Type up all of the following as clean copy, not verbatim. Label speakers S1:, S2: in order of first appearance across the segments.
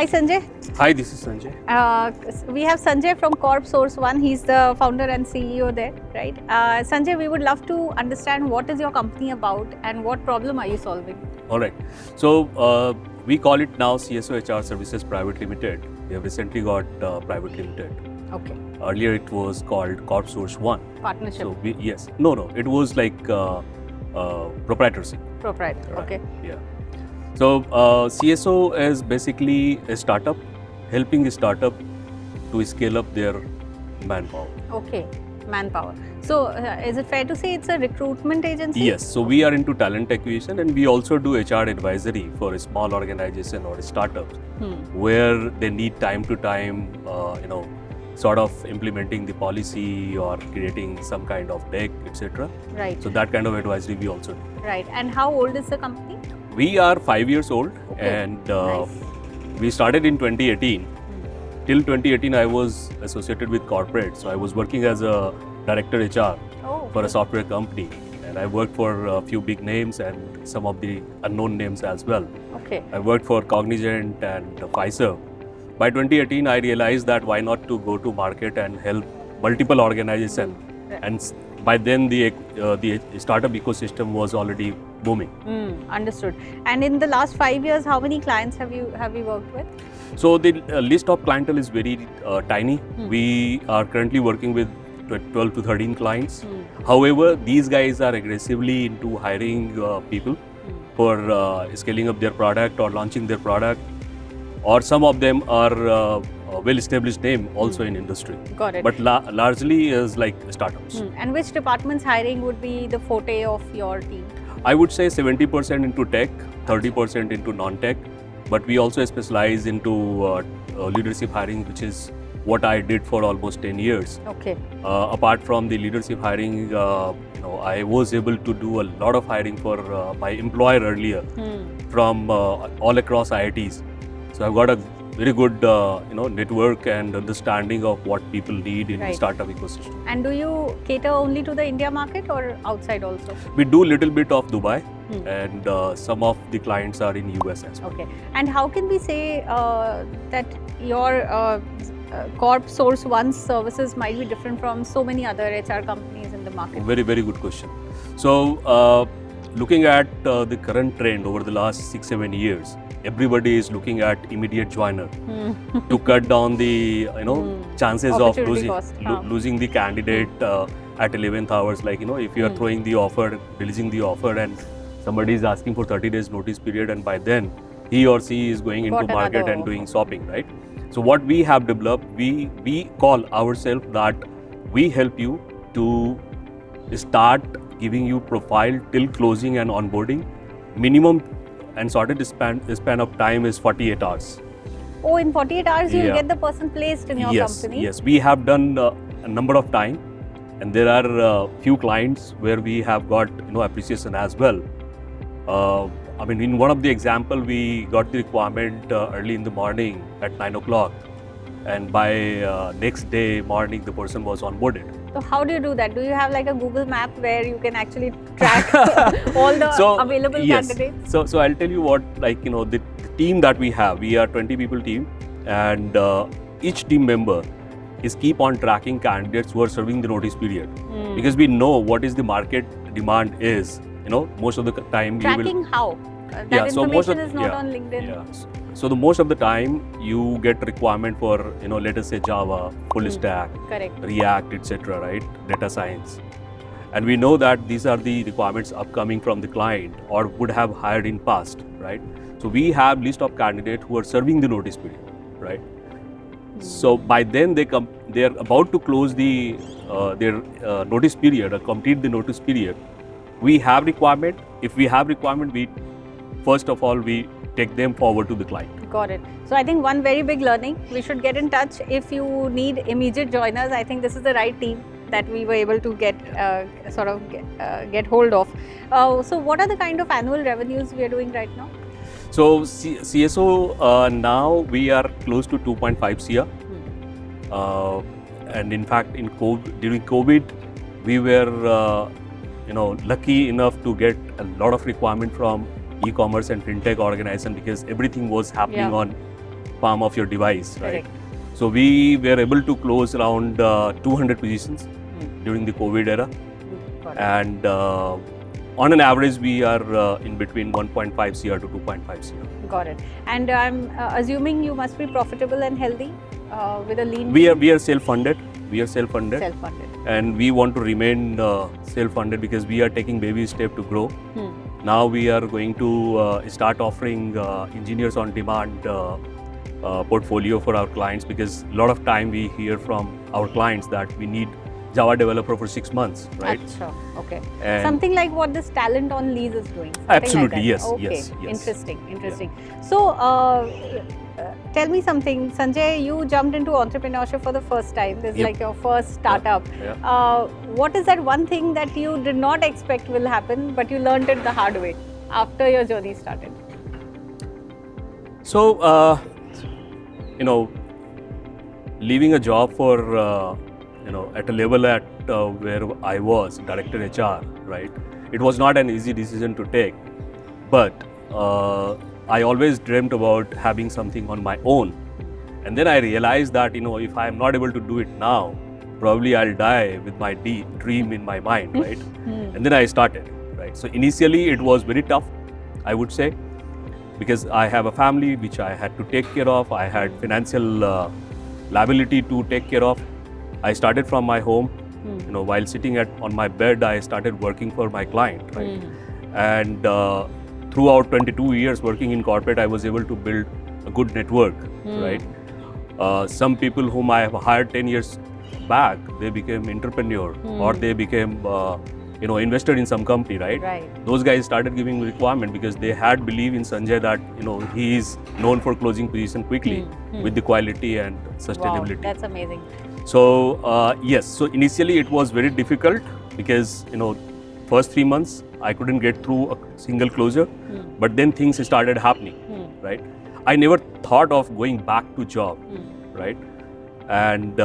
S1: Hi Sanjay.
S2: Hi, this is Sanjay.
S1: We have Sanjay from Corp Source One. He's the founder and CEO there, right? Sanjay, we would love to understand what is your company about and what problem are you solving?
S2: All right. So we call it now CSO HR Services Private Limited. We have recently got Private Limited.
S1: Okay.
S2: Earlier it was called Corp Source One.
S1: Partnership.
S2: So yes. No. It was like proprietorship.
S1: Proprietor.
S2: Right.
S1: Okay.
S2: Yeah. So CSO is basically a startup helping a startup to scale up their manpower.
S1: Okay. Manpower. So is it fair to say it's a recruitment agency?
S2: Yes. So we are into talent acquisition and we also do HR advisory for a small organization or a startup where they need time to time, sort of implementing the policy or creating some kind of deck, etc.
S1: Right.
S2: So that kind of advisory we also do.
S1: Right. And how old is the company?
S2: We are 5 years old and
S1: Nice.
S2: we started in 2018. Till 2018, I was associated with corporate. So I was working as a director HR for a software company. And I worked for a few big names and some of the unknown names as well.
S1: Okay.
S2: I worked for Cognizant and Pfizer. By 2018, I realized that why not to go to market and help multiple organizations. And by then, the startup ecosystem was already booming.
S1: Understood. And in the last 5 years, how many clients have you worked with?
S2: So the list of clientele is very tiny. We are currently working with 12 to 13 clients. However, these guys are aggressively into hiring people for scaling up their product or launching their product. Or some of them are well-established name also in industry.
S1: Got it.
S2: But largely is like startups.
S1: And which departments hiring would be the forte of your team?
S2: I would say 70% into tech, 30% into non-tech. But we also specialize into leadership hiring, which is what I did for almost 10 years.
S1: Okay.
S2: Apart from the leadership hiring, I was able to do a lot of hiring for my employer earlier from all across IITs. So I've got a very good network and understanding of what people need in the startup ecosystem.
S1: And do you cater only to the India market or outside also?
S2: We do a little bit of Dubai and some of the clients are in US as well.
S1: Okay. And how can we say that your Corp Source One services might be different from so many other HR companies in the market?
S2: Very, very good question. So looking at the current trend over the last 6-7 years, everybody is looking at immediate joiner to cut down the chances of losing the candidate at 11th hours. Like if you are throwing the offer, releasing the offer, and somebody is asking for 30 days notice period, and by then he or she is going into market and doing shopping, right? So what we have developed, we call ourselves that we help you to start giving you profile till closing and onboarding. Minimum and sorted span of time is 48 hours.
S1: Oh, in 48 hours you will get the person placed in your company?
S2: Yes, we have done a number of time, and there are few clients where we have got appreciation as well. In one of the example, we got the requirement early in the morning at 9 o'clock, and by next day morning the person was onboarded.
S1: So how do you do that? Do you have like a Google map where you can actually track all the available candidates?
S2: So I'll tell you what, the team that we have, we are 20 people team, and each team member is keep on tracking candidates who are serving the notice period, because we know what is the market demand is. Most of the time
S1: tracking how? That information is not on LinkedIn.
S2: Yeah. So the most of the time you get requirement for let us say Java, full stack, React, etc. Right? Data science, and we know that these are the requirements upcoming from the client or would have hired in past, right? So we have list of candidates who are serving the notice period, right? So by then they are about to close the their notice period or complete the notice period. We have requirement. If we have requirement, we first of all we take them forward to the client.
S1: Got it. So I think one very big learning, we should get in touch if you need immediate joiners. I think this is the right team that we were able to get get hold of. So what are the kind of annual revenues we are doing right now?
S2: So CSO now we are close to 2.5 CR. And in fact during COVID we were lucky enough to get a lot of requirement from e-commerce and fintech organization because everything was happening on palm of your device, right?
S1: Correct.
S2: So we were able to close around 200 positions during the COVID era,
S1: Got it.
S2: and on an average we are in between 1.5 CR to 2.5 CR.
S1: Got it. And I'm assuming you must be profitable and healthy with a lean.
S2: We are self-funded. We are self-funded.
S1: Self-funded.
S2: And we want to remain self-funded because we are taking baby step to grow. Now we are going to start offering engineers on demand portfolio for our clients, because a lot of time we hear from our clients that we need Java developer for 6 months, right?
S1: Achha, okay.
S2: And
S1: Something like what this talent on lease is doing. something
S2: Absolutely,
S1: like
S2: yes,
S1: that. Okay.
S2: yes.
S1: Interesting. So, tell me something, Sanjay. You jumped into entrepreneurship for the first time. This is
S2: Yep.
S1: like your first startup.
S2: Yeah.
S1: What is that one thing that you did not expect will happen, but you learned it the hard way after your journey started?
S2: So, leaving a job for, at a level at where I was, director HR, right? It was not an easy decision to take, but I always dreamt about having something on my own. And then I realized that, if I am not able to do it now, probably I'll die with my dream in my mind, right? And then I started, right? So initially it was very tough, I would say, because I have a family which I had to take care of. I had financial liability to take care of. I started from my home, while sitting on my bed, I started working for my client, right? And throughout 22 years working in corporate, I was able to build a good network, right? Some people whom I have hired 10 years back, they became entrepreneur or they became, invested in some company, right?
S1: Right.
S2: Those guys started giving me requirement because they had belief in Sanjay that, he is known for closing position quickly with the quality and sustainability.
S1: Wow, that's amazing.
S2: So, yes, so initially it was very difficult because, first 3 months I couldn't get through a single closure, but then things started happening, right? I never thought of going back to job, right? And,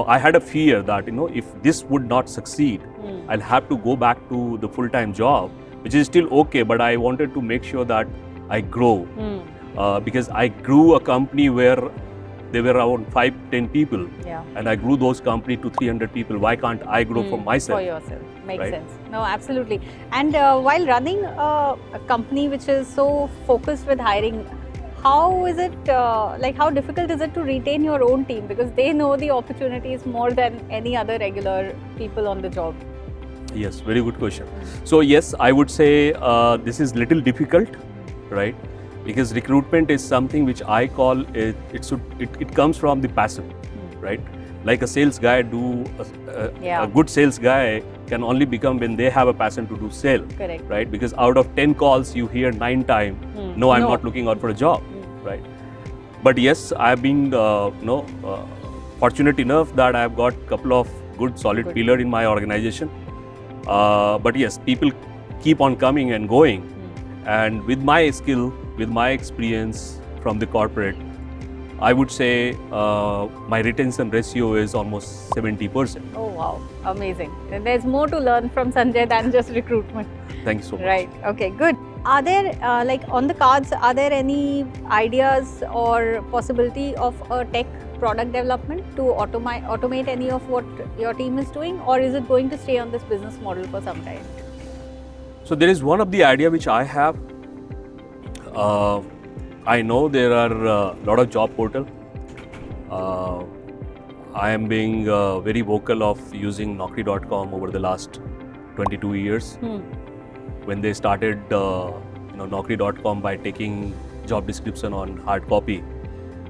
S2: I had a fear that, if this would not succeed, I'll have to go back to the full-time job, which is still okay, but I wanted to make sure that I grow because I grew a company where there were around 5-10 people, and I grew those company to 300 people. Why can't I grow for myself?
S1: For yourself, makes
S2: Right?
S1: sense. No, absolutely. And while running a company which is so focused with hiring, how is it, how difficult is it to retain your own team? Because they know the opportunities more than any other regular people on the job.
S2: Yes, very good question. So yes, I would say this is little difficult, right? Because recruitment is something which I call it comes from the passion, right? Like a sales guy a good sales guy can only become when they have a passion to do sale.
S1: Correct.
S2: Right? Because out of 10 calls you hear 9 times, no, I'm not looking out for a job, right? But yes, I've been fortunate enough that I've got a couple of good solid pillars in my organization. But yes, people keep on coming and going. And with my skill, with my experience from the corporate, I would say my retention ratio is almost 70%.
S1: Oh wow, amazing. And there's more to learn from Sanjay than just recruitment.
S2: Thank you so much.
S1: Right, okay, good. Are there, on the cards, are there any ideas or possibility of a tech product development to automate any of what your team is doing, or is it going to stay on this business model for some time?
S2: So there is one of the idea which I have. I know there are a lot of job portal. I am being very vocal of using Naukri.com over the last 22 years. When they started Naukri.com by taking job description on hard copy,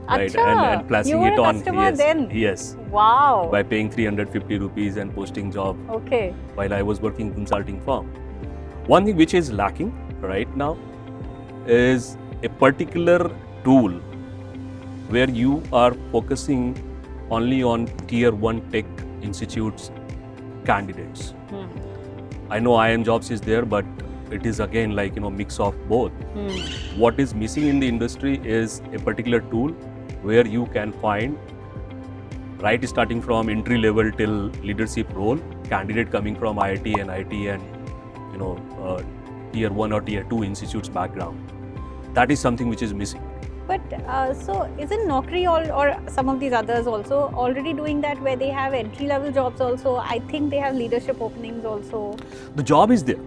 S2: right, and placing it on. Yes.
S1: Wow.
S2: By paying 350 rupees and posting job.
S1: Okay.
S2: While I was working consulting firm. One thing which is lacking right now is a particular tool where you are focusing only on tier 1 tech institutes candidates. I know IIM Jobs is there, but it is again like mix of both. What is missing in the industry is a particular tool where you can find, right, starting from entry level till leadership role, candidate coming from IIT, NIT and tier 1 or tier 2 institutes background. That is something which is missing.
S1: But so isn't Naukri or some of these others also already doing that, where they have entry-level jobs also? I think they have leadership openings also.
S2: The job is there.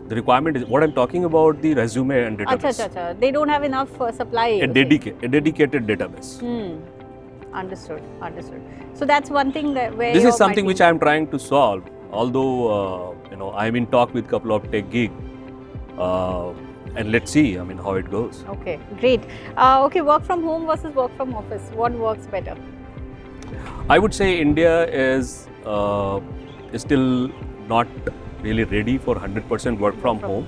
S2: The requirement is what I'm talking about, the resume and database.
S1: Acha. They don't have enough supply.
S2: A dedicated database.
S1: Understood. So that's one thing that where
S2: this is something which I'm trying to solve. Although I'm in talk with a couple of tech gig, and let's see. I mean, how it goes.
S1: Okay, great. Okay, work from home versus work from office. What works better?
S2: I would say India is still not really ready for 100% work from home,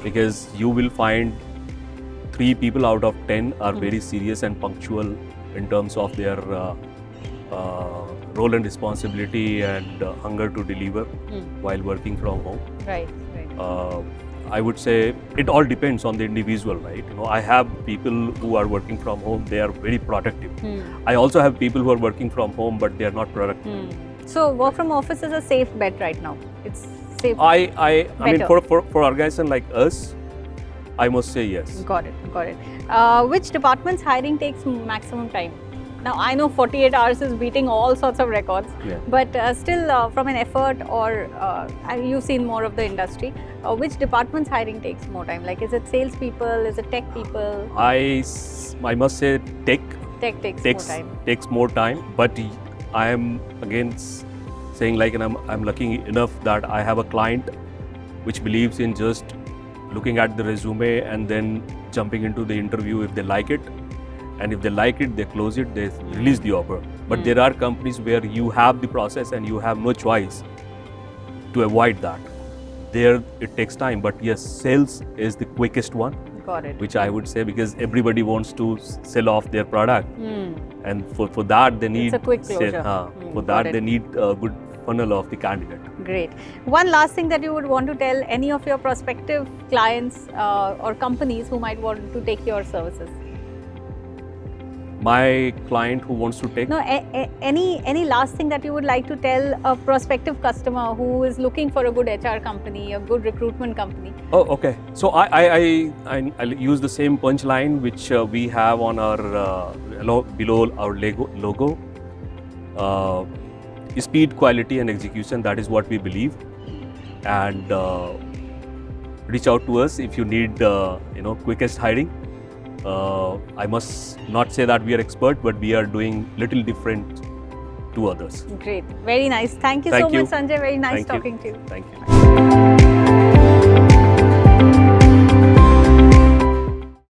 S2: because you will find 3 people out of 10 are very serious and punctual in terms of their role and responsibility and hunger to deliver while working from home.
S1: Right.
S2: I would say it all depends on the individual, right? I have people who are working from home, they are very productive. I also have people who are working from home, but they are not productive.
S1: So work from office is a safe bet right now. It's safe.
S2: I mean, for organization like us, I must say yes.
S1: Got it. Which department's hiring takes maximum time? Now, I know 48 hours is beating all sorts of records, but still from an effort or you've seen more of the industry, which department's hiring takes more time? Like, is it sales people? Is it tech people?
S2: I must say tech takes more time, but I am again saying, like, and I'm lucky enough that I have a client which believes in just looking at the resume and then jumping into the interview if they like it. And if they like it, they close it, they release the offer. But there are companies where you have the process and you have no choice to avoid that. There it takes time, but yes, sales is the quickest one.
S1: Got it.
S2: Which I would say, because everybody wants to sell off their product, and for that they need
S1: it's a quick closure.
S2: For that they need a good funnel of the candidate.
S1: Great. One last thing that you would want to tell any of your prospective clients or companies who might want to take your services?
S2: My client who wants to take?
S1: No, any last thing that you would like to tell a prospective customer who is looking for a good HR company, a good recruitment company?
S2: Oh, okay. So I'll use the same punchline which we have on our below our logo. Speed, quality, and execution. That is what we believe. And reach out to us if you need quickest hiring. I must not say that we are expert, but we are doing little different to others.
S1: Great. Very nice. Thank you so much, Sanjay. Very nice talking to you.
S2: Thank you.